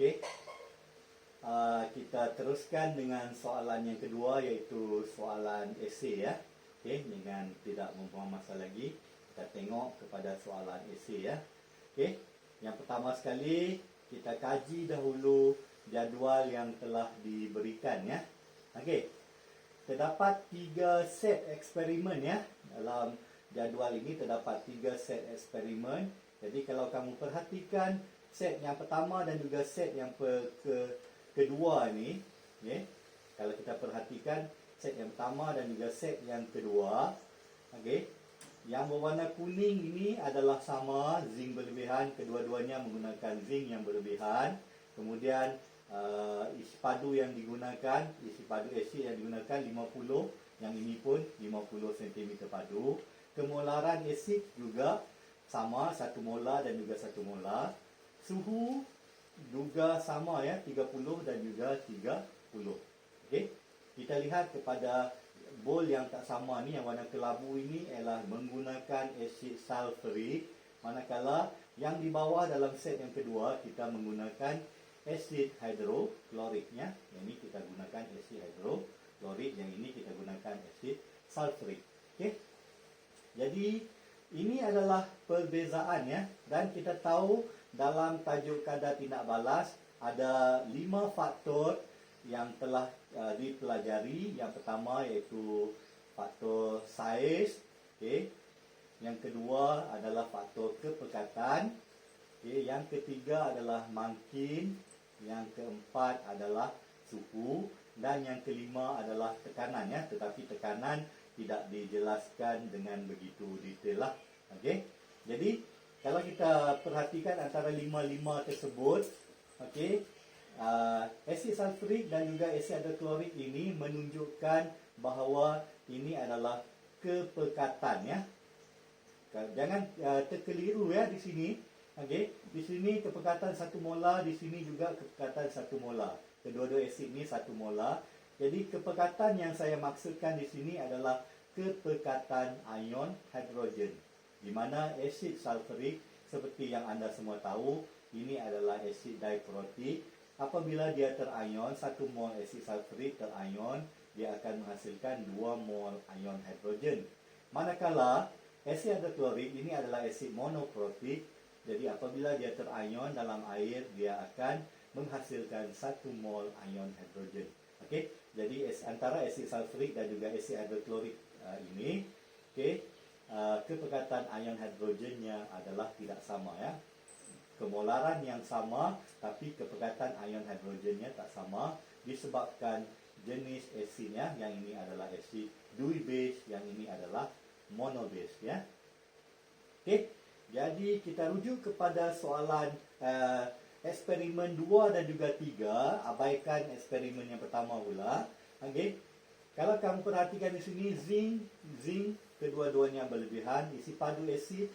Okey. Kita teruskan dengan soalan yang kedua, iaitu soalan esei ya. Okey, dengan tidak membuang masa lagi, kita tengok kepada soalan esei ya. Okey. Yang pertama sekali, kita kaji dahulu jadual yang telah diberikan ya. Okey. Terdapat 3 set eksperimen ya. Dalam jadual ini terdapat 3 set eksperimen. Jadi kalau kamu perhatikan set yang pertama dan juga set yang kedua ni, okay? Kalau kita perhatikan set yang pertama dan juga set yang kedua, okay? Yang berwarna kuning ini adalah sama, zinc berlebihan, kedua-duanya menggunakan zinc yang berlebihan. Kemudian isi padu yang digunakan, isi padu asid yang digunakan 50, yang ini pun 50 cm padu. Kemolaran asid juga sama, 1 molar dan juga 1 molar. Suhu juga sama ya, 30 dan juga 30. Okey. Kita lihat kepada bowl yang tak sama ni, yang warna kelabu ini ialah menggunakan asid sulfurik, manakala yang di bawah dalam set yang kedua kita menggunakan asid hidroklorik ya. Yang ini kita gunakan asid hidroklorik, yang ini kita gunakan asid sulfurik. Okey. Jadi ini adalah perbezaan ya, dan kita tahu dalam tajuk kadar tindak balas ada 5 faktor yang telah dipelajari. Yang pertama iaitu faktor saiz, okey. Yang kedua adalah faktor kepekatan, okey. Yang ketiga adalah mangkin, yang keempat adalah suhu, dan yang kelima adalah tekanan ya, tetapi tekanan tidak dijelaskan dengan begitu detail lah. Okey. Jadi kalau kita perhatikan antara 5 tersebut, okey, asid sulfurik dan juga asid hidroklorik ini menunjukkan bahawa ini adalah kepekatan ya. Jangan terkeliru ya di sini. Okey, di sini kepekatan 1 molar, di sini juga kepekatan 1 molar. Kedua-dua asid ni 1 molar. Jadi kepekatan yang saya maksudkan di sini adalah kepekatan ion hidrogen, di mana asid sulfurik seperti yang anda semua tahu, ini adalah asid diprotik. Apabila dia terion, 1 mol asid sulfurik terion, dia akan menghasilkan 2 mol ion hidrogen. Manakala asid hidroklorik ini adalah asid monoprotik, jadi apabila dia terion dalam air, dia akan menghasilkan 1 mol ion hidrogen. Okey, jadi antara asid sulfurik dan juga asid hidroklorik ini, okey, kepekatan ion hidrogennya adalah tidak sama ya. Kemolaran yang sama, tapi kepekatan ion hidrogennya tak sama, disebabkan jenis asidnya. Yang ini adalah asid diubase, yang ini adalah monobase ya. Okey, jadi kita rujuk kepada soalan eksperimen 2 dan juga 3. Abaikan eksperimen yang pertama pula. Okey, kalau kamu perhatikan di sini, zinc kedua-duanya berlebihan. Isi padu asid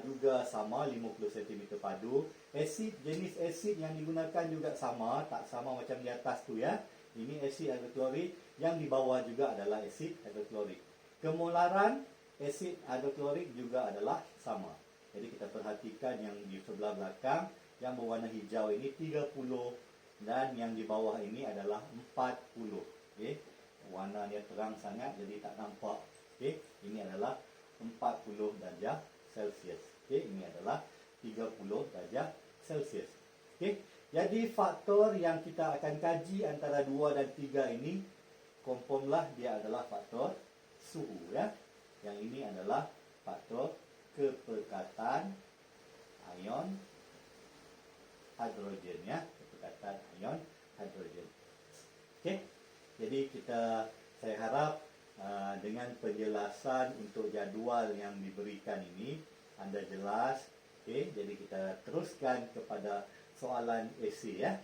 juga sama, 50 cm padu. Asid, jenis asid yang digunakan juga sama, tak sama macam di atas tu ya. Ini asid hidroklorik, yang di bawah juga adalah asid hidroklorik. Kemolaran asid hidroklorik juga adalah sama. Jadi kita perhatikan yang di sebelah belakang, yang berwarna hijau ini 30, dan yang di bawah ini adalah 40. Okey, warnanya terang sangat jadi tak nampak. Okey, ini adalah 40 darjah Celsius. Okey, ini adalah 30 darjah Celsius. Okey, jadi faktor yang kita akan kaji antara 2 dan 3 ini, confirmlah dia adalah faktor suhu ya. Yang ini adalah faktor kepekatan ion hidrogen ya, kepekatan ion hidrogen. Okey, jadi saya harap dengan penjelasan untuk jadual yang diberikan ini anda jelas. Okey, jadi kita teruskan kepada soalan esei ya.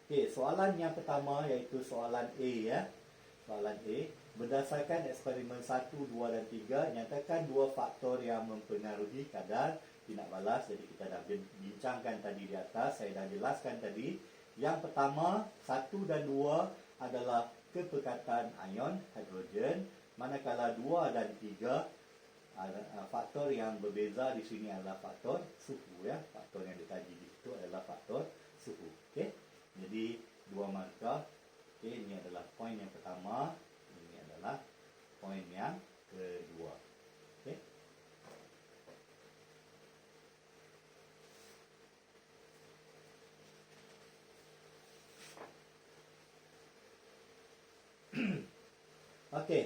Okey, soalan yang pertama iaitu soalan A ya. Soalan A, berdasarkan eksperimen 1, 2 dan 3, nyatakan 2 faktor yang mempengaruhi kadar tindak balas. Jadi kita dah bincangkan tadi di atas, saya dah jelaskan tadi. Yang pertama, 1 dan 2 adalah kepekatan ion hidrogen, manakala 2 dan 3 faktor yang berbeza di sini adalah faktor suhu ya. Faktor yang dikaji di situ adalah faktor suhu. Okey. jadi 2 markah. Okey, ini adalah poin yang pertama, ini adalah poin yang kedua. Okey. Okey.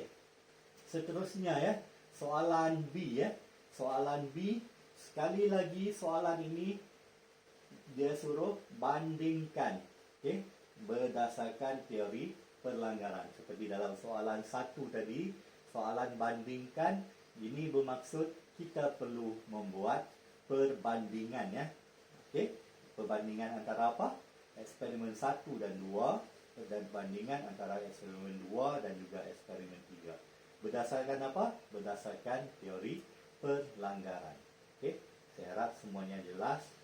Seterusnya ya, soalan B ya. Soalan B, sekali lagi soalan ini dia suruh bandingkan, okey, berdasarkan teori perlanggaran. Seperti dalam soalan 1 tadi, soalan bandingkan ini bermaksud kita perlu membuat perbandingan ya. Okey, perbandingan antara apa? Eksperimen 1 dan 2 dan bandingan antara eksperimen 2 dan juga eksperimen 3. Berdasarkan apa? Berdasarkan teori perlanggaran. Okey, saya harap semuanya jelas.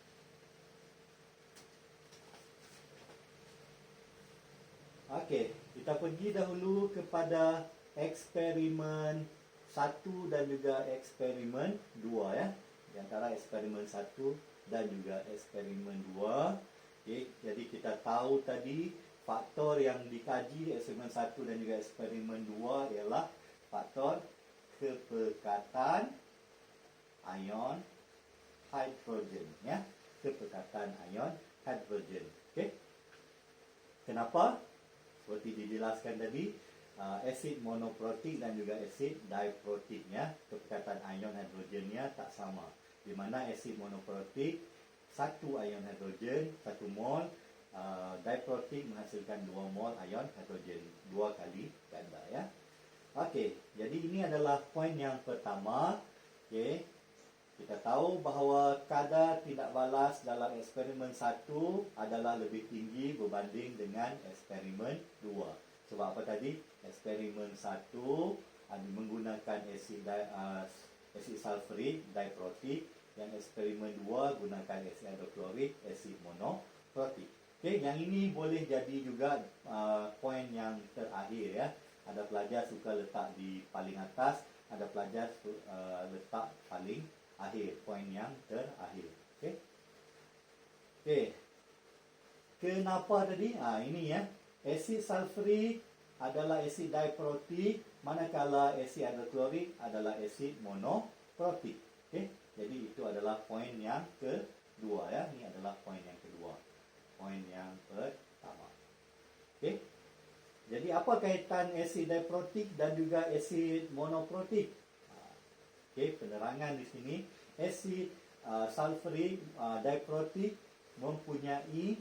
Okey, kita pergi dahulu kepada eksperimen 1 dan juga eksperimen 2 ya. Di antara eksperimen 1 dan juga eksperimen 2. Okey, jadi kita tahu tadi faktor yang dikaji di eksperimen 1 dan juga eksperimen 2 ialah faktor kepekatan ion hidrogen ya. Kepekatan ion hidrogen. Okey. Kenapa? Seperti dijelaskan tadi, asid monoprotik dan juga asid diprotik ya. Kepekatan ion hidrogennya tak sama. Di mana asid monoprotik 1 ion hidrogen 1 mol, diprotik menghasilkan 2 mol ion hidrogen, 2 kali ganda ya. Okey, jadi ini adalah poin yang pertama. Okey. Kita tahu bahawa kadar tidak balas dalam eksperimen 1 adalah lebih tinggi berbanding dengan eksperimen 2. Sebab apa tadi? Eksperimen 1 menggunakan asid sulfurik diprotik, yang eksperimen 2 gunakan asid hidroklorik, asid monoprotik. Okey, yang ini boleh jadi juga poin yang terakhir ya. Ada pelajar suka letak di paling atas, ada pelajar letak paling akhir, poin yang terakhir. Okey. Okey. Kenapa tadi? Ini ya. Asid sulfurik adalah asid diprotik, manakala asid hidroklorik adalah asid monoprotik. Okey. Jadi itu adalah poin yang kedua ya. Ini adalah poin yang kedua. Poin yang pertama. Okey. Jadi apa kaitan asid diprotik dan juga asid monoprotik? Okey, penerangan di sini, asid sulfurik diprotik mempunyai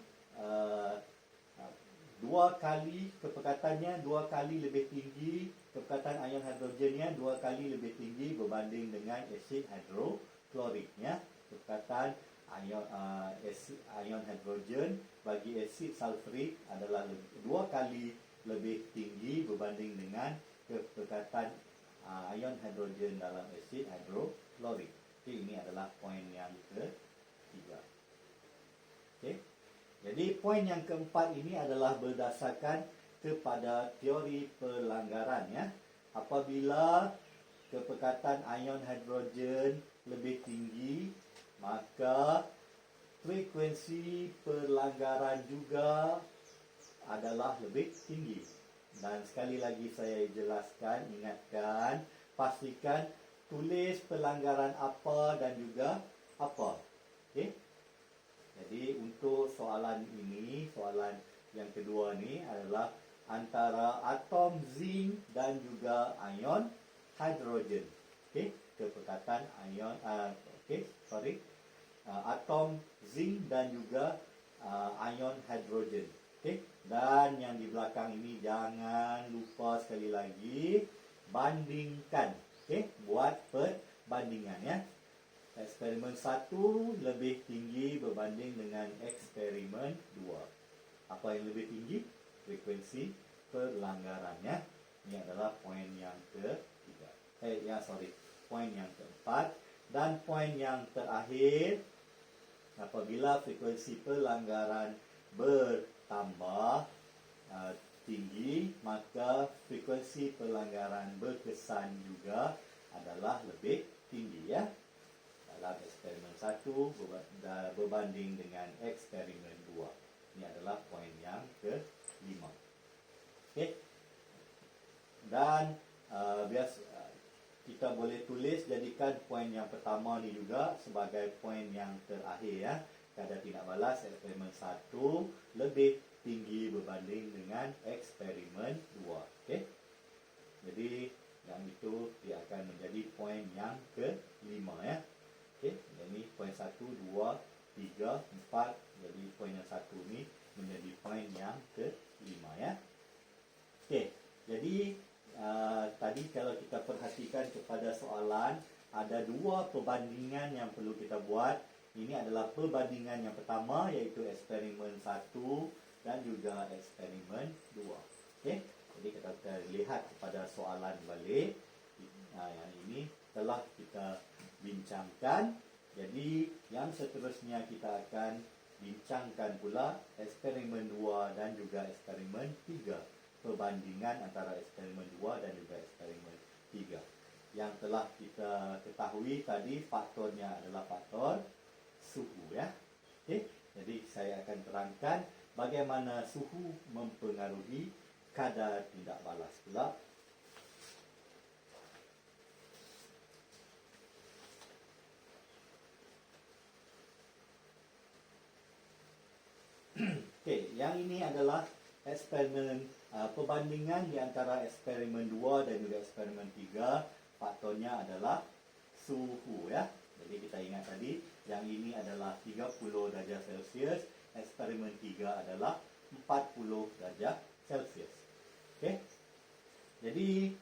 2 kali kepekatannya, 2 kali lebih tinggi, kepekatan ion hidrogennya 2 kali lebih tinggi berbanding dengan asid hidroklorik ya. Kepekatan ion hidrogen bagi asid sulfurik adalah 2 kali lebih tinggi berbanding dengan kepekatan ion hidrogen dalam asid hidroklorik. Okey, ini adalah poin yang ketiga. Okey. Jadi poin yang keempat ini adalah berdasarkan kepada teori pelanggaran ya. Apabila kepekatan ion hidrogen lebih tinggi, maka frekuensi pelanggaran juga adalah lebih tinggi. Dan sekali lagi saya jelaskan, ingatkan, pastikan tulis pelanggaran apa dan juga apa. Okey. Jadi untuk soalan ini, soalan yang kedua ni adalah antara atom zinc dan juga ion hidrogen. Okey, kepekatan ion atom zinc dan juga ion hidrogen. Okey, dan yang di belakang ini jangan lupa sekali lagi bandingkan. Okey, buat perbandingan ya. Eksperimen 1 lebih tinggi berbanding dengan eksperimen 2. Apa yang lebih tinggi? Frekuensi pelanggarannya. Ini adalah poin yang ketiga. Poin yang keempat. Dan poin yang terakhir, apabila frekuensi pelanggaran bertambah tinggi, maka frekuensi pelanggaran berkesan juga adalah lebih tinggi ya. Dalam eksperimen 1 berbanding dengan eksperimen 2. Ini adalah poin yang Dan kita boleh tulis jadikan poin yang pertama ni juga sebagai poin yang terakhir ya. Kadar tindak balas eksperimen 1 lebih tinggi berbanding dengan eksperimen 2. Okey. Jadi yang itu dia akan menjadi poin yang kelima ya. Okey, jadi poin 1, 2, 3, 4. Jadi poin yang 1 ni menjadi poin yang kelima ya. Okey. Jadi tadi kalau kita perhatikan kepada soalan, ada dua perbandingan yang perlu kita buat. Ini adalah perbandingan yang pertama, iaitu eksperimen 1 dan juga eksperimen 2. Okey. Jadi kita lihat kepada soalan balik. Yang ini telah kita bincangkan. Jadi yang seterusnya kita akan bincangkan pula eksperimen 2 dan juga eksperimen 3. Perbandingan antara eksperimen 2 dan juga eksperimen 3. Yang telah kita ketahui tadi faktornya adalah faktor suhu ya. Okey. Jadi saya akan terangkan bagaimana suhu mempengaruhi kadar tindak balas pula. Okey, yang ini adalah eksperimen perbandingan di antara eksperimen 2 dan juga eksperimen 3. Faktornya adalah suhu ya. Jadi kita ingat tadi yang ini adalah 30 darjah Celsius, eksperimen 3 adalah 40 darjah Celsius. Okey. Jadi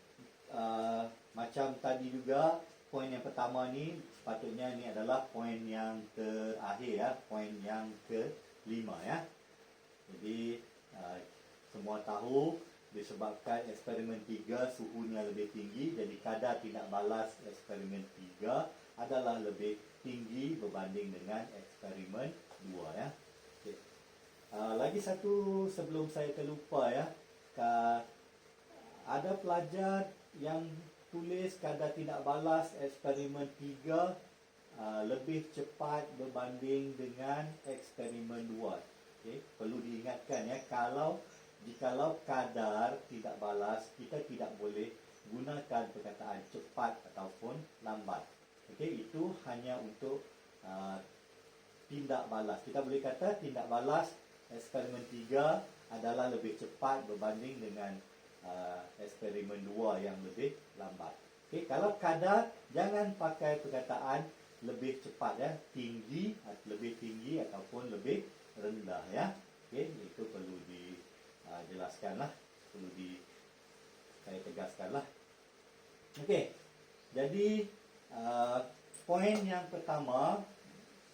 macam tadi juga, poin yang pertama ni sepatutnya ni adalah poin yang terakhir ya, poin yang kelima ya. Jadi semua tahu disebabkan eksperimen 3 suhunya lebih tinggi, jadi kadar tindak balas eksperimen 3 adalah lebih tinggi berbanding dengan eksperimen 2 ya. Okay. Lagi satu sebelum saya terlupa ya, ada pelajar yang tulis kadar tindak balas eksperimen 3 lebih cepat berbanding dengan eksperimen 2. Okay. Perlu diingatkan ya, jikalau kadar tindak balas, kita tidak boleh gunakan perkataan cepat ataupun lambat. Okey, itu hanya untuk tindak balas. Kita boleh kata tindak balas eksperimen 3 adalah lebih cepat berbanding dengan eksperimen 2 yang lebih lambat. Okey, kalau kadar, jangan pakai perkataan lebih cepat ya, lebih tinggi ataupun lebih rendah ya. Okey, itu perlu dijelaskanlah, perlu saya tegaskanlah. Okey. Jadi poin yang pertama,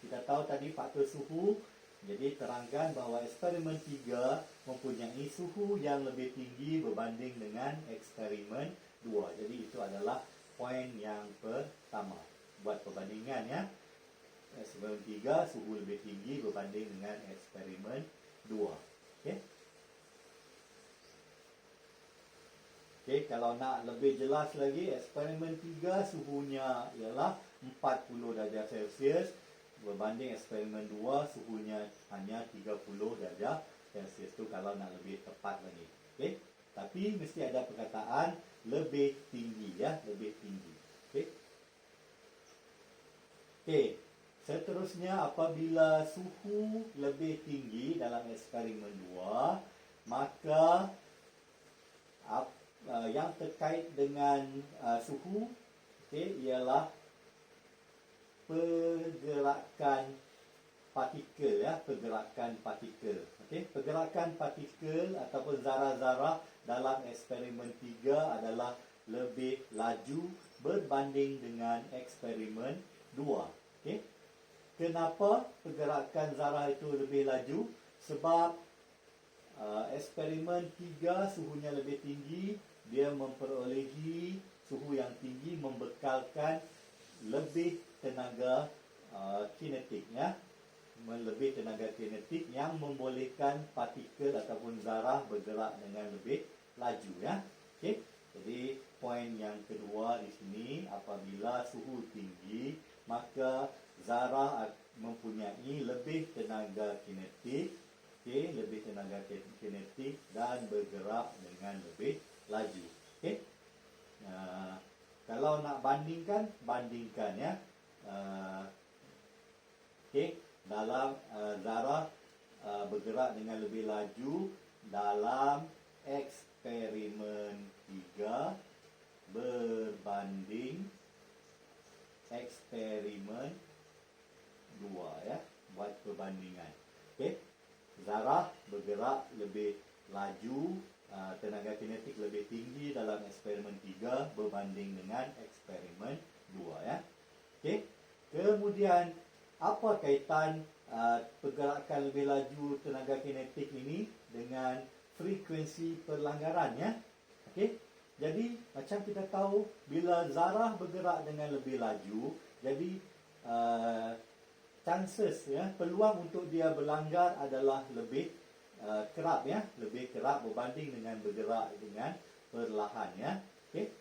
kita tahu tadi faktor suhu. Jadi terangkan bahawa eksperimen 3 mempunyai suhu yang lebih tinggi berbanding dengan eksperimen 2. Jadi itu adalah poin yang pertama. Buat perbandingan ya. Eksperimen 3 suhu lebih tinggi berbanding dengan eksperimen 2. Okey. Okey, kalau nak lebih jelas lagi, eksperimen 3 suhunya ialah 40 darjah Celsius berbanding eksperimen 2 suhunya hanya 30 darjah Celsius. Tu kalau nak lebih tepat lagi. Okey. Tapi mesti ada perkataan lebih tinggi ya, lebih tinggi. Okey. Okey. Seterusnya, apabila suhu lebih tinggi dalam eksperimen 2, maka yang terkait dengan suhu ialah pergerakan partikel ya, pergerakan partikel. Okey, pergerakan partikel ataupun zarah-zarah dalam eksperimen 3 adalah lebih laju berbanding dengan eksperimen 2. Okey. Kenapa pergerakan zarah itu lebih laju? Sebab eksperimen 3 suhunya lebih tinggi, dia memperolehi suhu yang tinggi, membekalkan lebih tenaga kinetik ya, lebih tenaga kinetik yang membolehkan partikel ataupun zarah bergerak dengan lebih laju ya. Okey. Jadi poin yang kedua di sini, apabila suhu tinggi, maka zarah mempunyai lebih tenaga kinetik, lebih tenaga kinetik dan bergerak dengan lebih laju. Okey. Kalau nak bandingkan ya. Okey, dalam Zara bergerak dengan lebih laju dalam eksperimen 3 berbanding eksperimen 2 ya. Buat perbandingan. Okey. Zara bergerak lebih laju, tenaga kinetik lebih tinggi dalam eksperimen 3 berbanding dengan eksperimen 2 ya. Okey. Kemudian apa kaitan pergerakan lebih laju tenaga kinetik ini dengan frekuensi pelanggaran ya? Okey. Jadi macam kita tahu bila zarah bergerak dengan lebih laju, jadi chances ya, peluang untuk dia berlanggar adalah lebih kerap ya, lebih kerap berbanding dengan bergerak dengan perlahan ya. Okey.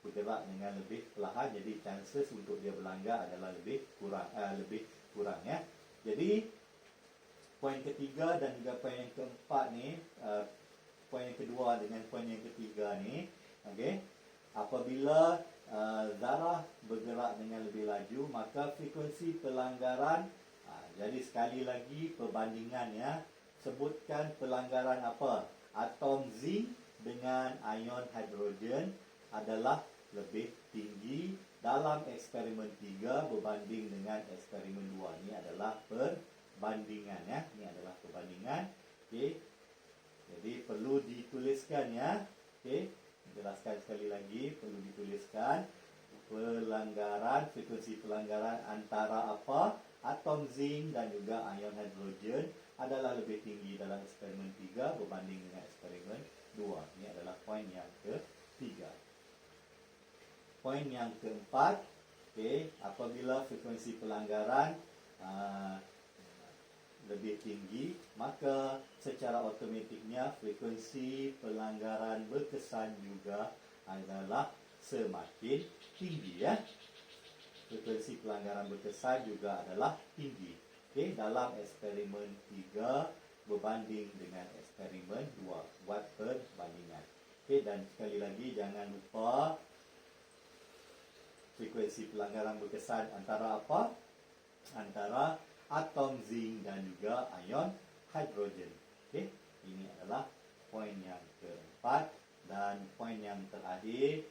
Bergerak dengan lebih perlahan, jadi chances untuk dia berlanggar adalah lebih kurang ya. Jadi poin ketiga dan juga poin yang keempat ni, poin yang kedua dengan poin yang ketiga ni, okey. Apabila zarah bergerak dengan lebih laju, maka frekuensi pelanggaran, jadi sekali lagi perbandingan ya. Sebutkan pelanggaran apa? Atom zinc dengan ion hidrogen adalah lebih tinggi dalam eksperimen 3 berbanding dengan eksperimen 2. Ini adalah perbandingan ya. Ini adalah perbandingan. Okey. Jadi perlu dituliskan ya. Okey. Jelaskan sekali lagi, perlu dituliskan pelanggaran, frekuensi pelanggaran antara apa? Atom zinc dan juga ion hidrogen adalah lebih tinggi dalam eksperimen 3 berbanding dengan eksperimen 2. Ini adalah poin yang ketiga. Poin yang keempat, okay, apabila frekuensi pelanggaran lebih tinggi, maka secara automatiknya frekuensi pelanggaran berkesan juga adalah semakin tinggi ya. Frekuensi pelanggaran berkesan juga adalah tinggi. Okay, dalam eksperimen 3 berbanding dengan eksperimen 2. Buat perbandingan. Okay, dan sekali lagi jangan lupa frekuensi pelanggaran berkesan antara apa? Antara atom zinc dan juga ion hidrogen. Okey, ini adalah poin yang keempat. Dan poin yang terakhir,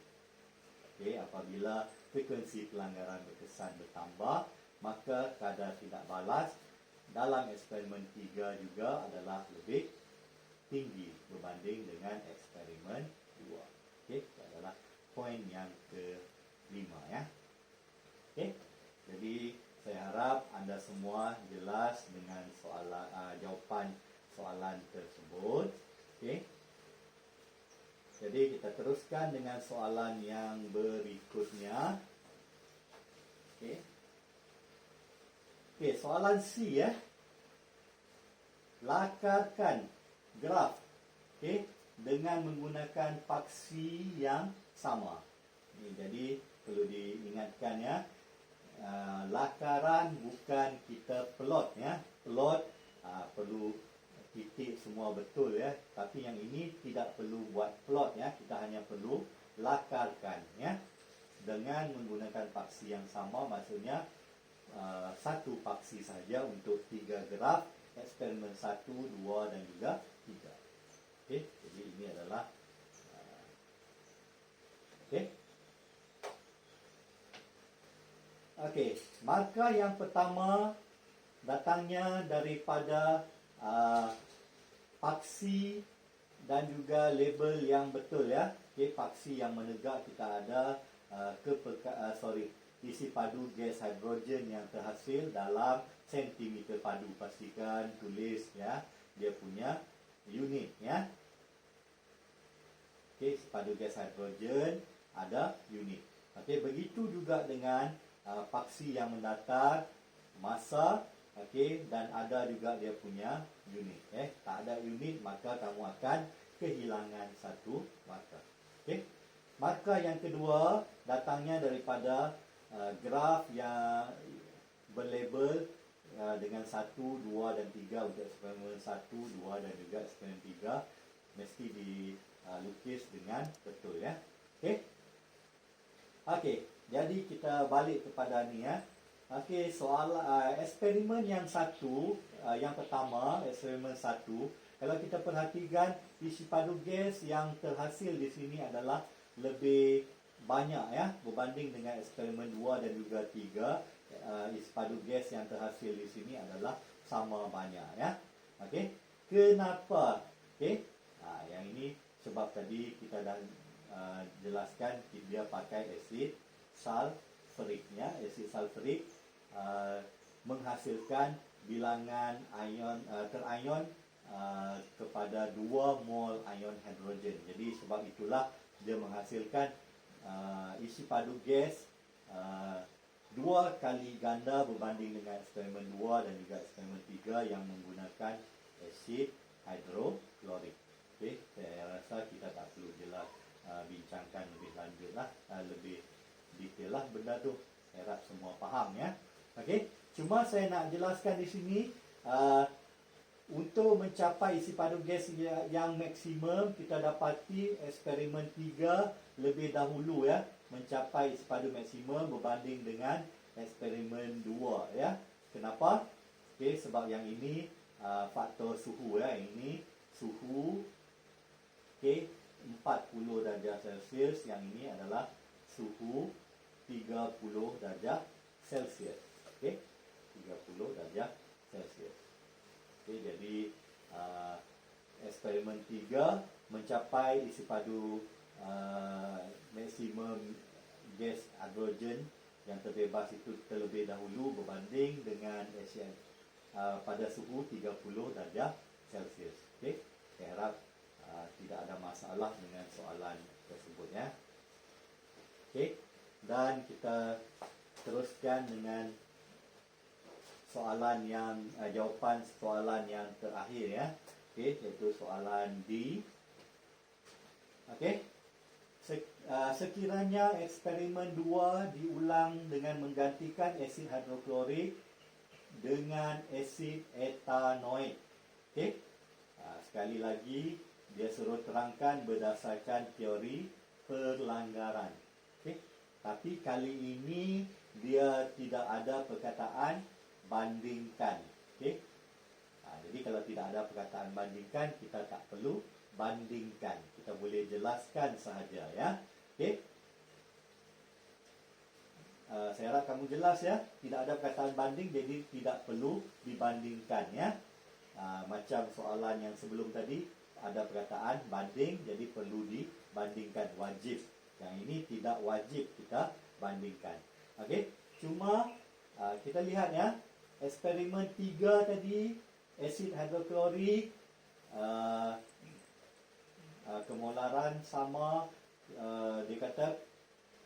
okey, apabila frekuensi pelanggaran berkesan bertambah, maka kadar tidak balas dalam eksperimen 3 juga adalah lebih tinggi berbanding dengan eksperimen 2. Okey, itu adalah poin yang kelima ya. Okey, jadi saya harap anda semua jelas dengan soalan jawapan soalan tersebut. Okey. Jadi kita teruskan dengan soalan yang berikutnya. Okey. Okey, soalan C ya. Lakarkan graf, okey, dengan menggunakan paksi yang sama. Ini jadi perlu diingatkan ya. Lakaran bukan kita plot ya. Plot perlu titik semua betul ya. Tapi yang ini tidak perlu buat plot ya. Kita hanya perlu lakarkan ya. Dengan menggunakan paksi yang sama, maksudnya satu paksi saja untuk 3 graf eksperimen 1, 2 dan juga 3. Okey, jadi ini adalah okey. Okey, markah yang pertama datangnya daripada paksi dan juga label yang betul ya. Okey, paksi yang menegak kita ada isi padu gas hidrogen yang terhasil dalam sentimeter padu. Pastikan tulis ya dia punya unit ya. Okey, padu gas hidrogen ada unit. Okey, begitu juga dengan paksi yang mendatar, masa, okey, dan ada juga dia punya unit. Tak ada unit maka kamu akan kehilangan satu markah. Okey. Markah yang kedua datangnya daripada graf yang berlabel dengan 1, 2 dan 3 untuk eksperimen 1, 2 dan juga eksperimen 3. mesti dilukis dengan betul ya. Okey. Okey, jadi kita balik kepada ni ya. Okey, soal eksperimen yang satu, yang pertama, eksperimen satu, kalau kita perhatikan isi padu gas yang terhasil di sini adalah lebih banyak ya berbanding dengan eksperimen 2 dan juga 3. Isi padu gas yang terhasil di sini adalah sama banyak ya. Okey. Kenapa? Okey. Yang ini sebab tadi kita dah jelaskan dia pakai asid sulfurik ya. Asid sulfurik menghasilkan bilangan ion terion kepada 2 mol ion hidrogen. Jadi sebab itulah dia menghasilkan isi padu gas 2 kali ganda berbanding dengan eksperimen 2 dan juga eksperimen 3 yang menggunakan asid hidroklorik. Okey, saya rasa kita tak perlu jelas bincangkan lebih lanjut lah, lebih detail lah benda tu. Saya harap semua faham ya. Okey, cuma saya nak jelaskan di sini untuk mencapai isi padu gas yang maksimum, kita dapati eksperimen 3 lebih dahulu ya mencapai isi padu maksimum berbanding dengan eksperimen 2 ya. Kenapa? Okey, sebab yang ini faktor suhu ya. Ini suhu okey 40 darjah Celsius, yang ini adalah suhu 30 darjah Celsius. Okey, 30 darjah Celsius. Okey, jadi eksperimen 3 mencapai isi padu maksimum gas hidrogen yang terbebas itu terlebih dahulu berbanding dengan asid pada suhu 30 darjah Celsius. Okey, saya harap tidak ada masalah dengan soalan tersebut ya. Okey, dan kita teruskan dengan soalan yang jawapan soalan yang terakhir ya. Okey, iaitu soalan D. Okey. Sekiranya eksperimen 2 diulang dengan menggantikan asid hidroklorik dengan asid etanoik. Okey. Sekali lagi dia suruh terangkan berdasarkan teori perlanggaran. Okey. Tapi kali ini dia tidak ada perkataan bandingkan. Okey. Jadi kalau tidak ada perkataan bandingkan, kita tak perlu bandingkan. Kita boleh jelaskan sahaja ya. Okey. Saya harap kamu jelas ya. Tidak ada perkataan banding, jadi tidak perlu dibandingkan ya. Macam soalan yang sebelum tadi ada perkataan banding, jadi perlu dibandingkan, wajib. Yang ini tidak wajib kita bandingkan. Okey. Cuma kita lihat ya, eksperimen 3 tadi asid hidroklorik kemolaran sama, dia kata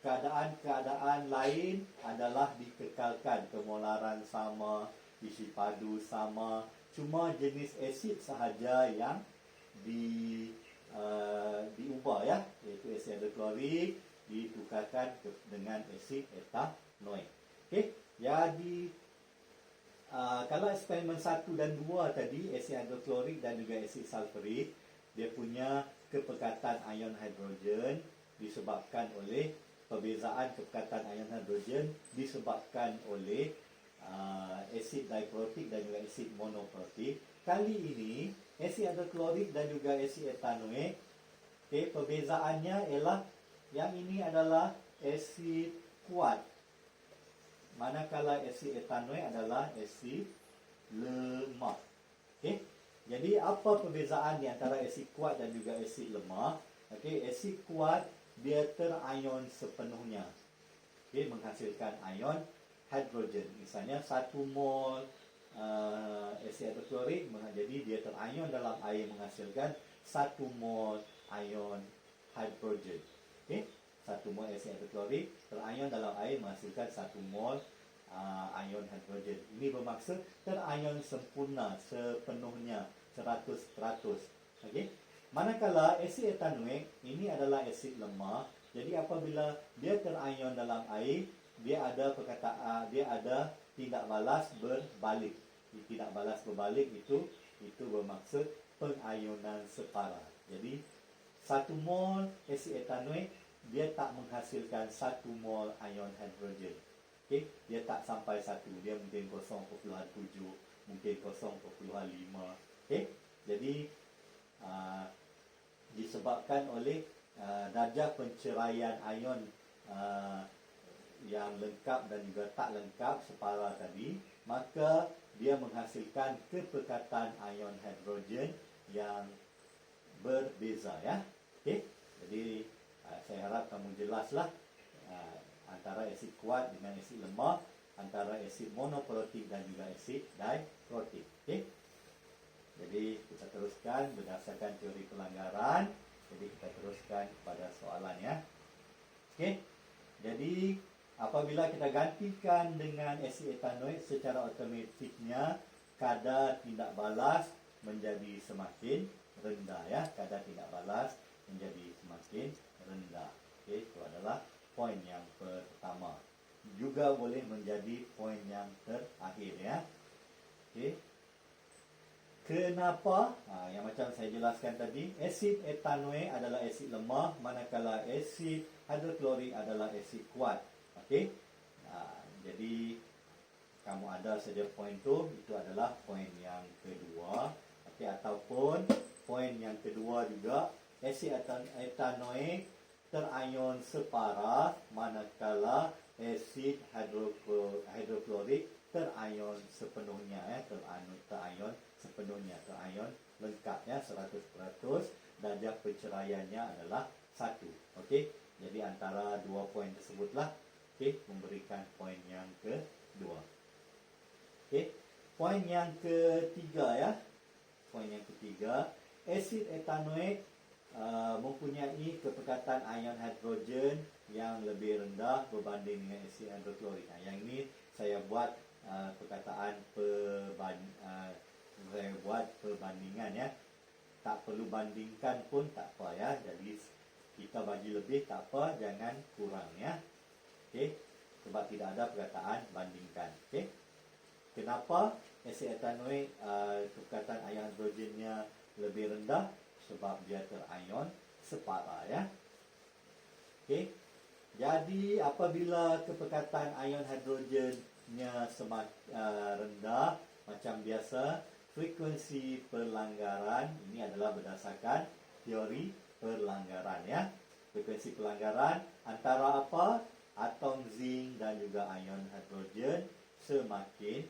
keadaan-keadaan lain adalah dikekalkan, kemolaran sama, isi padu sama, cuma jenis asid sahaja yang diubah ya, iaitu asid hidroklorik ditukarkan dengan asid etanoik. Okey, jadi kalau eksperimen 1 dan 2 tadi, asid hidroklorik dan juga asid sulfurik, dia punya kepekatan ion hidrogen disebabkan oleh perbezaan kepekatan ion hidrogen disebabkan oleh asid diprotik dan juga asid monoprotik. Kali ini asid hidroklorik dan juga asid etanoik, okay, perbezaannya ialah yang ini adalah asid kuat, manakala asid etanoik adalah asid lemah. Okey. Jadi apa perbezaan di antara asid kuat dan juga asid lemah? Okey, asid kuat dia terion sepenuhnya. Okey, menghasilkan ion hidrogen. Misalnya 1 mol asid hidroklorik, jadi dia terion dalam air menghasilkan 1 mol ion hidrogen. Okey, 1 mol asid hidroklorik terion dalam air menghasilkan 1 mol ion hidrogen. Ini bermaksud terion sempurna sepenuhnya 100%. Okey. Manakala asid etanoik ini adalah asid lemah. Jadi apabila dia terion dalam air, dia ada perkataan, dia ada tindak balas berbalik. Tindak balas berbalik itu itu bermaksud pengayunan separa. Jadi 1 mol asid etanoik dia tak menghasilkan 1 mol ion hidrogen. Okey, dia tak sampai 1, dia mungkin 0.7, mungkin 0.5. Okey, jadi disebabkan oleh darjah penceraian ion yang lengkap dan juga tak lengkap separa tadi, maka dia menghasilkan kepekatan ion hidrogen yang berbeza ya. Okey, jadi saya harap kamu jelaslah antara asid kuat dengan asid lemah, antara asid monoprotik dan juga asid diprotik. Okey, jadi kita teruskan berdasarkan teori pelanggaran. Jadi kita teruskan pada soalan ya. Okey, jadi apabila kita gantikan dengan asid etanoik, secara automatiknya kadar tindak balas menjadi semakin rendah ya. Kadar tindak balas menjadi semakin rendah. Okey, itu adalah poin yang pertama. Juga boleh menjadi poin yang terakhir ya. Okey. Kenapa? Yang macam saya jelaskan tadi, asid etanoik adalah asid lemah, manakala asid hidroklorik adalah asid kuat. Okey. Jadi kamu ada saja poin itu adalah poin yang kedua. Okey, ataupun poin yang kedua juga, asid etanoik teraion separa, manakala asid hidroklorik teraion sepenuhnya ya, teraion sepenuhnya, teraion lengkap ya, 100%, darjah perceraiannya adalah 1. Okey, jadi antara dua poin tersebutlah memberikan poin yang kedua. Okey, poin yang ketiga ya. Poin yang ketiga, asid etanoik mempunyai kepekatan ion hidrogen yang lebih rendah berbanding dengan asid hidroklorik. Yang ini saya buat perkataan saya buat perbandingan ya. Tak perlu bandingkan pun tak apa ya. Jadi kita bagi lebih tak apa, jangan kurang ya. Okey, sebab tidak ada perkataan bandingkan. Okey, kenapa asid etanoik kepekatan ion hidrogennya lebih rendah? Sebab dia teraion separa ya. Okey, jadi apabila kepekatan ion hidrogennya semakin rendah, macam biasa, frekuensi pelanggaran ini adalah berdasarkan teori pelanggaran ya. Frekuensi pelanggaran antara apa? Atom zinc dan juga ion hidrogen semakin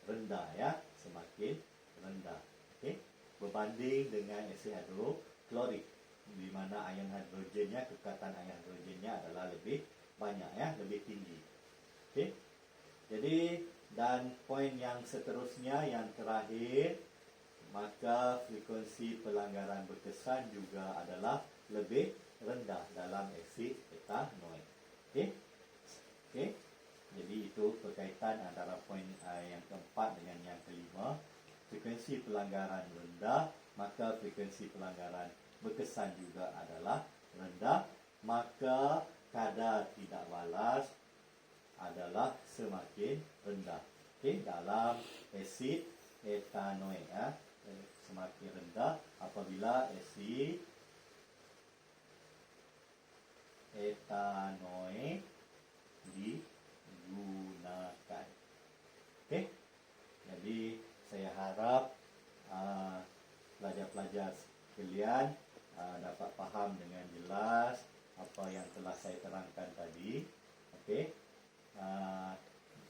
rendah ya, semakin rendah. Okey, berbanding dengan asid hidroklorik, di mana ion hidrogennya, kepekatan ion hidrogennya adalah lebih banyak ya, lebih tinggi. Okey, jadi dan poin yang seterusnya, yang terakhir, maka frekuensi pelanggaran berkesan juga adalah lebih rendah dalam asid etanoik. Okey, okey, jadi itu berkaitan antara poin yang keempat dengan yang kelima. Frekuensi pelanggaran rendah, maka frekuensi pelanggaran berkesan juga adalah rendah, maka kadar tidak balas adalah semakin rendah. Okey, dalam asid etanoik ya, semakin rendah apabila asid etanoik digunakan. Okey, jadi saya harap pelajar-pelajar sekalian dapat faham dengan jelas apa yang telah saya terangkan tadi. Okey,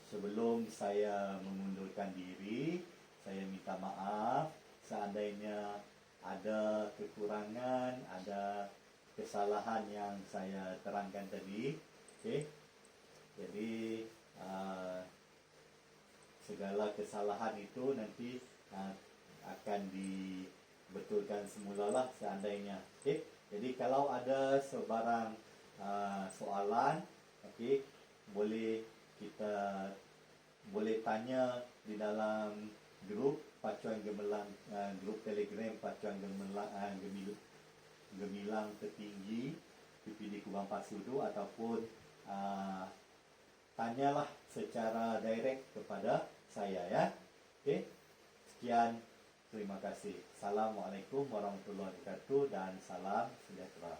sebelum saya mengundurkan diri, saya minta maaf seandainya ada kekurangan, ada kesalahan yang saya terangkan tadi. Okey, jadi segala kesalahan itu nanti akan dibetulkan semulalah seandainya. Okey, jadi kalau ada sebarang soalan, okey, boleh tanya di dalam grup Pacuan Gemilang, grup Telegram Pacuan Gemilang Tertinggi PPD Kubang Pasu tu, ataupun tanyalah secara direct kepada saya ya. Okey, Sekian, terima kasih. Assalamualaikum warahmatullahi wabarakatuh dan salam sejahtera.